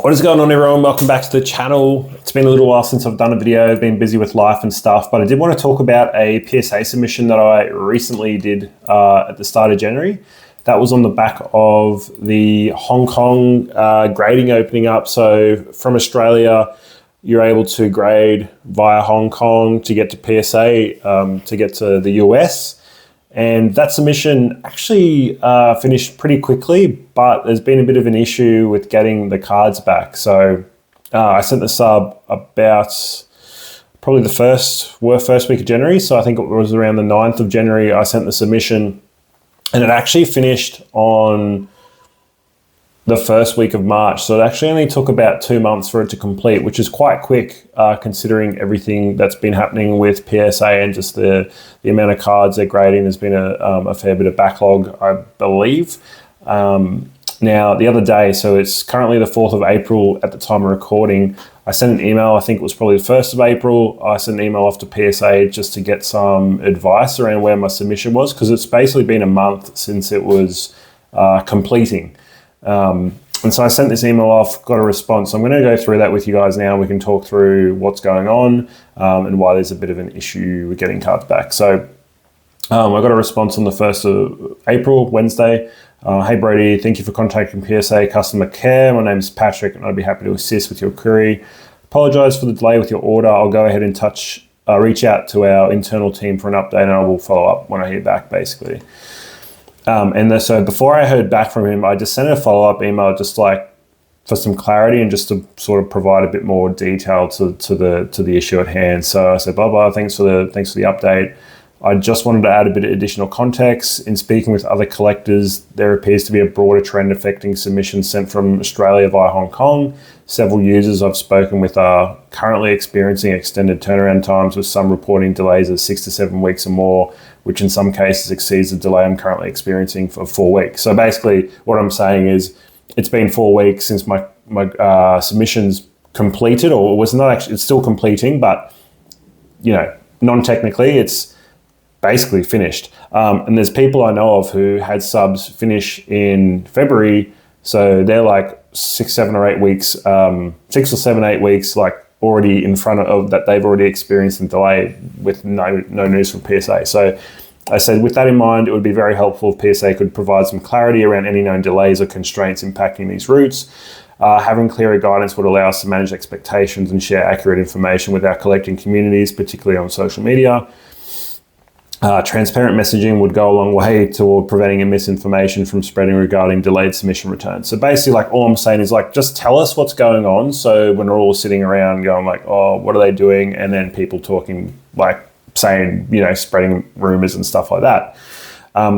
What is going on, everyone? Welcome back to the channel. It's been a little while since I've done a video. I've been busy with life and stuff, but I did want to talk about a PSA submission that I recently did at the start of January. That was on the back of the Hong Kong grading opening up. So from Australia, you're able to grade via Hong Kong to get to PSA, to get to the US. And that submission actually finished pretty quickly, but there's been a bit of an issue with getting the cards back. So I sent the sub about probably the first week of January. So I think it was around the 9th of January, I sent the submission, and it actually finished on the first week of March. So it actually only took about 2 months for it to complete, which is quite quick considering everything that's been happening with PSA and just the amount of cards they're grading. There's been a fair bit of backlog, I believe. Now, the other day, so it's currently the 4th of April at the time of recording, I sent an email, I think it was probably the 1st of April, I sent an email off to PSA just to get some advice around where my submission was, because it's basically been a month since it was completing. And so I sent this email off, got a response. I'm going to go through that with you guys now. We can talk through what's going on and why there's a bit of an issue with getting cards back. So I got a response on the 1st of April, Wednesday. Hey Brody, thank you for contacting PSA customer care. My name is Patrick and I'd be happy to assist with your query. Apologize for the delay with your order. I'll go ahead and reach out to our internal team for an update and I will follow up when I hear back, basically. So before I heard back from him, I just sent a follow-up email just like for some clarity and just to sort of provide a bit more detail to the issue at hand. So I said, blah, blah, thanks for the update. I just wanted to add a bit of additional context. In speaking with other collectors, there appears to be a broader trend affecting submissions sent from Australia via Hong Kong. Several users I've spoken with are currently experiencing extended turnaround times, with some reporting delays of 6 to 7 weeks or more, which in some cases exceeds the delay I'm currently experiencing for 4 weeks. So basically what I'm saying is it's been 4 weeks since my submission's completed, or it was not actually, it's still completing, but non-technically it's basically finished. And there's people I know of who had subs finish in February, so they're like 6, 7 or 8 weeks, 6 or 7, 8 weeks, like already in front of that, they've already experienced a delay with no news from PSA. So I said, with that in mind, it would be very helpful if PSA could provide some clarity around any known delays or constraints impacting these routes. Having clearer guidance would allow us to manage expectations and share accurate information with our collecting communities, particularly on social media. Transparent messaging would go a long way toward preventing a misinformation from spreading regarding delayed submission returns. So basically, like, all I'm saying is, like, just tell us what's going on. So when we're all sitting around going like, oh, what are they doing? And then people talking, like saying, spreading rumors and stuff like that.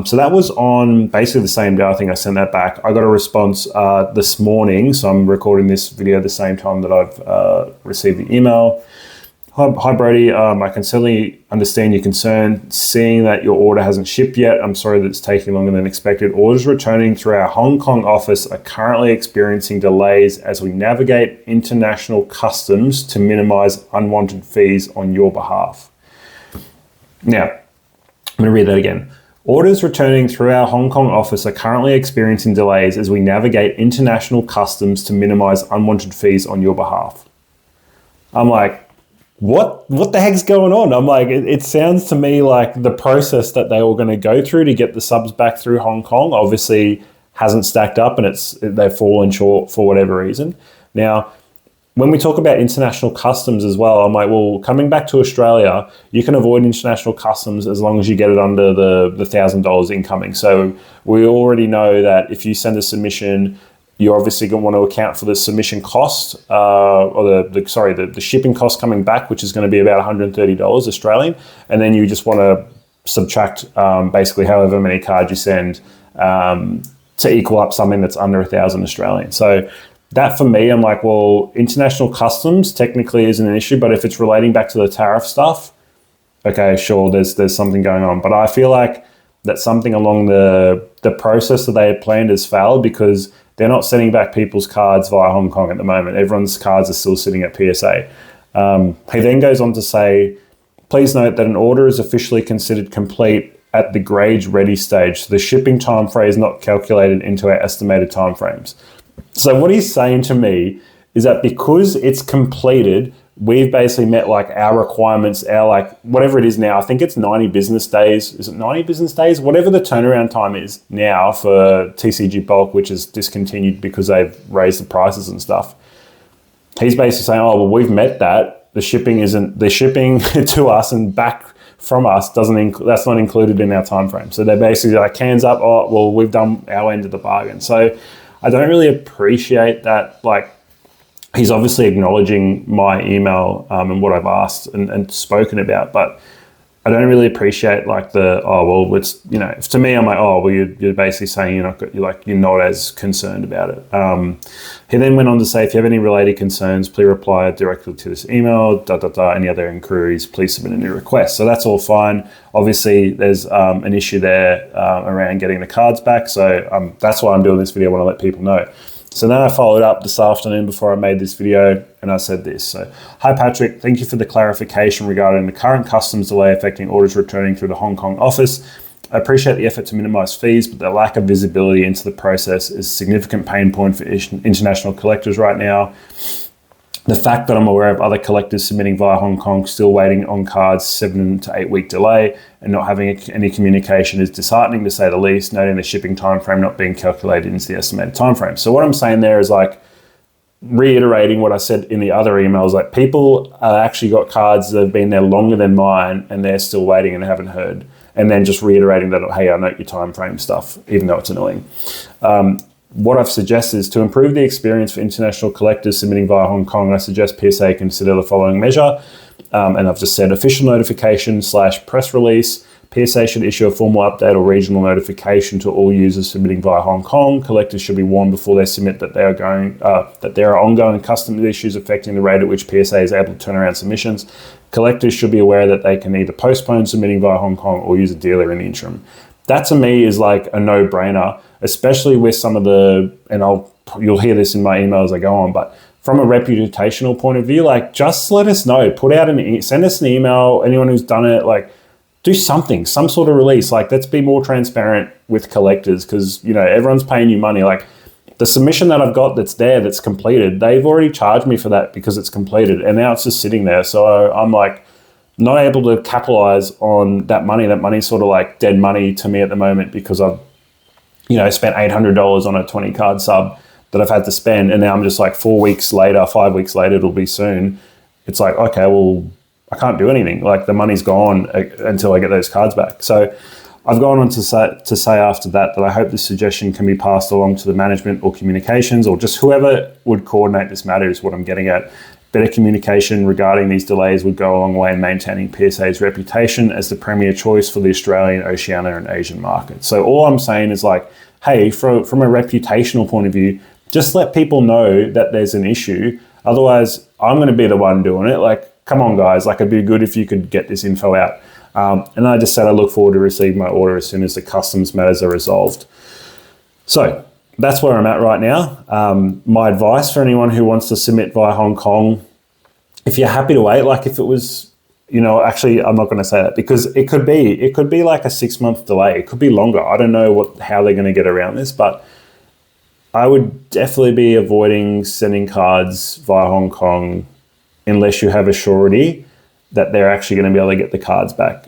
So that was on basically the same day. I think I sent that back. I got a response this morning. So I'm recording this video at the same time that I've received the email. Hi Brody, I can certainly understand your concern. Seeing that your order hasn't shipped yet, I'm sorry that it's taking longer than expected. Orders returning through our Hong Kong office are currently experiencing delays as we navigate international customs to minimize unwanted fees on your behalf. Now, I'm going to read that again. Orders returning through our Hong Kong office are currently experiencing delays as we navigate international customs to minimize unwanted fees on your behalf. I'm like, what the heck's going on? I'm like, it sounds to me like the process that they were going to go through to get the subs back through Hong Kong obviously hasn't stacked up, and they've fallen short for whatever reason. Now, when we talk about international customs as well, I'm like, well, coming back to Australia, you can avoid international customs as long as you get it under the $1,000 incoming. So we already know that if you send a submission, you're obviously going to want to account for the submission cost, or the shipping cost coming back, which is going to be about $130 Australian. And then you just want to subtract basically however many cards you send to equal up something that's under 1,000 Australian. So that for me, I'm like, well, international customs technically isn't an issue, but if it's relating back to the tariff stuff, okay, sure, there's something going on. But I feel like that something along the process that they had planned has failed, because they're not sending back people's cards via Hong Kong at the moment. Everyone's cards are still sitting at PSA. He then goes on to say, please note that an order is officially considered complete at the grade ready stage. So the shipping time frame is not calculated into our estimated time frames. So what he's saying to me is that because it's completed, we've basically met like our requirements, our like whatever it is now. I think it's 90 business days. Is it 90 business days? Whatever the turnaround time is now for TCG Bulk, which is discontinued because they've raised the prices and stuff. He's basically saying, oh, well, we've met that. The shipping to us and back from us that's not included in our time frame. So they're basically like, hands up, oh, well, we've done our end of the bargain. So I don't really appreciate that. Like, he's obviously acknowledging my email and what I've asked and spoken about, but I don't really appreciate like it's, you know, to me, I'm like, oh, well, you're basically saying you're not as concerned about it. He then went on to say, if you have any related concerns, please reply directly to this email, any other inquiries, please submit a new request. So that's all fine. Obviously, there's an issue there around getting the cards back. So that's why I'm doing this video. I want to let people know. So then I followed up this afternoon before I made this video and I said this. So, hi Patrick, thank you for the clarification regarding the current customs delay affecting orders returning through the Hong Kong office. I appreciate the effort to minimize fees, but the lack of visibility into the process is a significant pain point for international collectors right now. The fact that I'm aware of other collectors submitting via Hong Kong still waiting on cards 7 to 8 week delay and not having any communication is disheartening to say the least, noting the shipping time frame not being calculated into the estimated time frame. So what I'm saying there is like reiterating what I said in the other emails, like people actually got cards that have been there longer than mine and they're still waiting and haven't heard. And then just reiterating that, hey, I note your time frame stuff, even though it's annoying. What I've suggested is to improve the experience for international collectors submitting via Hong Kong, I suggest PSA consider the following measure. And I've just said official notification / press release. PSA should issue a formal update or regional notification to all users submitting via Hong Kong. Collectors should be warned before they submit that there are ongoing customs issues affecting the rate at which PSA is able to turn around submissions. Collectors should be aware that they can either postpone submitting via Hong Kong or use a dealer in the interim. That to me is like a no-brainer, especially with some of you'll hear this in my email as I go on, but from a reputational point of view, like just let us know, send us an email, anyone who's done it, like do something, some sort of release. Like let's be more transparent with collectors because, you know, everyone's paying you money. Like the submission that I've got that's completed, they've already charged me for that because it's completed and now it's just sitting there. So I'm like, not able to capitalize on that money. That money's sort of like dead money to me at the moment because I've, you know, spent $800 on a 20 card sub that I've had to spend. And now I'm just like 5 weeks later, it'll be soon. It's like, okay, well, I can't do anything. Like the money's gone until I get those cards back. So I've gone on to say after that I hope this suggestion can be passed along to the management or communications or just whoever would coordinate this matter is what I'm getting at. Better communication regarding these delays would go a long way in maintaining PSA's reputation as the premier choice for the Australian, Oceania and Asian market. So all I'm saying is like, hey, from a reputational point of view, just let people know that there's an issue. Otherwise, I'm going to be the one doing it. Like, come on, guys. Like, it'd be good if you could get this info out. And I just said I look forward to receiving my order as soon as the customs matters are resolved. So that's where I'm at right now. My advice for anyone who wants to submit via Hong Kong, if you're happy to wait, like if it was, you know, actually, I'm not going to say that because it could be like a 6-month delay. It could be longer. I don't know how they're going to get around this, but I would definitely be avoiding sending cards via Hong Kong unless you have a surety that they're actually going to be able to get the cards back.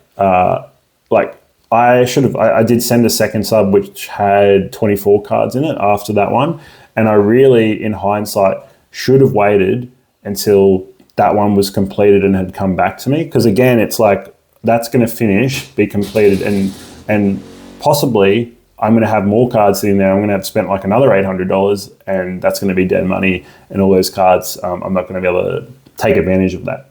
I did send a second sub which had 24 cards in it after that one. And I really, in hindsight, should have waited until that one was completed and had come back to me. Because again, it's like, that's going to be completed and possibly I'm going to have more cards sitting there. I'm going to have spent like another $800 and that's going to be dead money. And all those cards, I'm not going to be able to take advantage of that.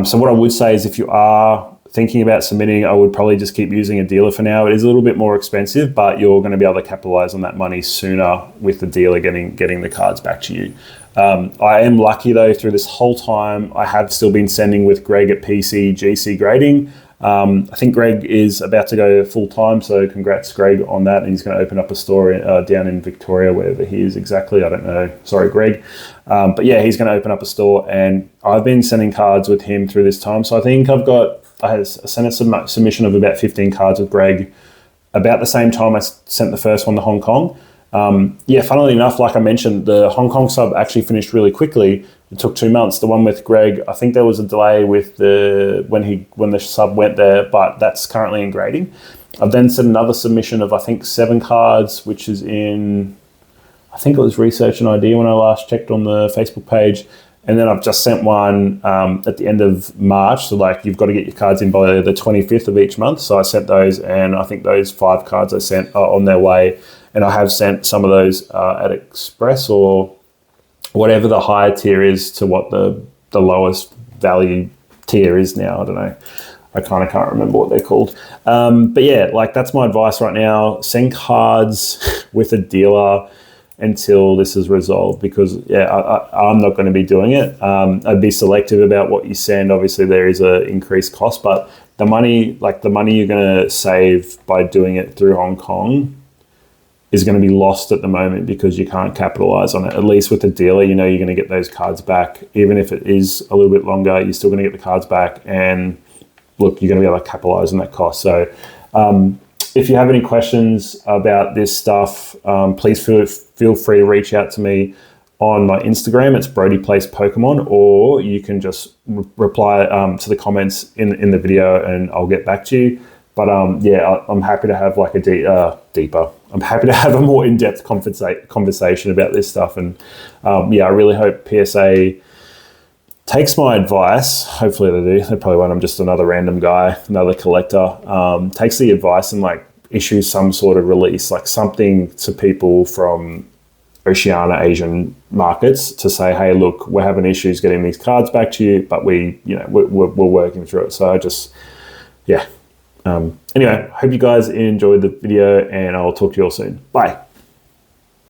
So what I would say is if you are thinking about submitting, I would probably just keep using a dealer for now. It is a little bit more expensive, but you're going to be able to capitalize on that money sooner with the dealer getting the cards back to you. I am lucky though, through this whole time, I have still been sending with Greg at PC GC Grading. I think Greg is about to go full time, so congrats Greg on that. And he's going to open up a store down in Victoria, wherever he is exactly. I don't know. Sorry, Greg. But yeah, he's going to open up a store and I've been sending cards with him through this time. So I think I sent a submission of about 15 cards with Greg about the same time I sent the first one to Hong Kong. Yeah, funnily enough, like I mentioned, the Hong Kong sub actually finished really quickly. It took 2 months. The one with Greg, I think there was a delay with when the sub went there, but that's currently in grading. I've then sent another submission of I think 7 cards, which is in, I think it was Research and ID when I last checked on the Facebook page. And then I've just sent one at the end of March. So like you've got to get your cards in by the 25th of each month. So I sent those, and I think those 5 cards I sent are on their way. And I have sent some of those at Express or whatever the higher tier is to what the lowest value tier is now. I don't know. I kind of can't remember what they're called. But yeah, like that's my advice right now. Send cards with a dealer until this is resolved, because yeah, I'm not going to be doing it. I'd be selective about what you send. Obviously there is a increased cost, but the money you're going to save by doing it through Hong Kong is going to be lost at the moment because you can't capitalize on it. At least with the dealer, you know you're going to get those cards back. Even if it is a little bit longer, you're still going to get the cards back, and look, you're going to be able to capitalize on that cost. So if you have any questions about this stuff, please feel free to reach out to me on my Instagram. It's Brodie Plays Pokemon, or you can just reply to the comments in the video and I'll get back to you. But yeah, I'm happy to have like a deeper. I'm happy to have a more in-depth conversation about this stuff. And yeah, I really hope PSA takes my advice. Hopefully they do. They probably won't. I'm just another random guy, another collector. Takes the advice and like issues some sort of release, like something to people from Oceania, Asian markets to say, hey, look, we're having issues getting these cards back to you, but we're working through it. So I just, yeah. Anyway, hope you guys enjoyed the video, and I'll talk to you all soon. Bye.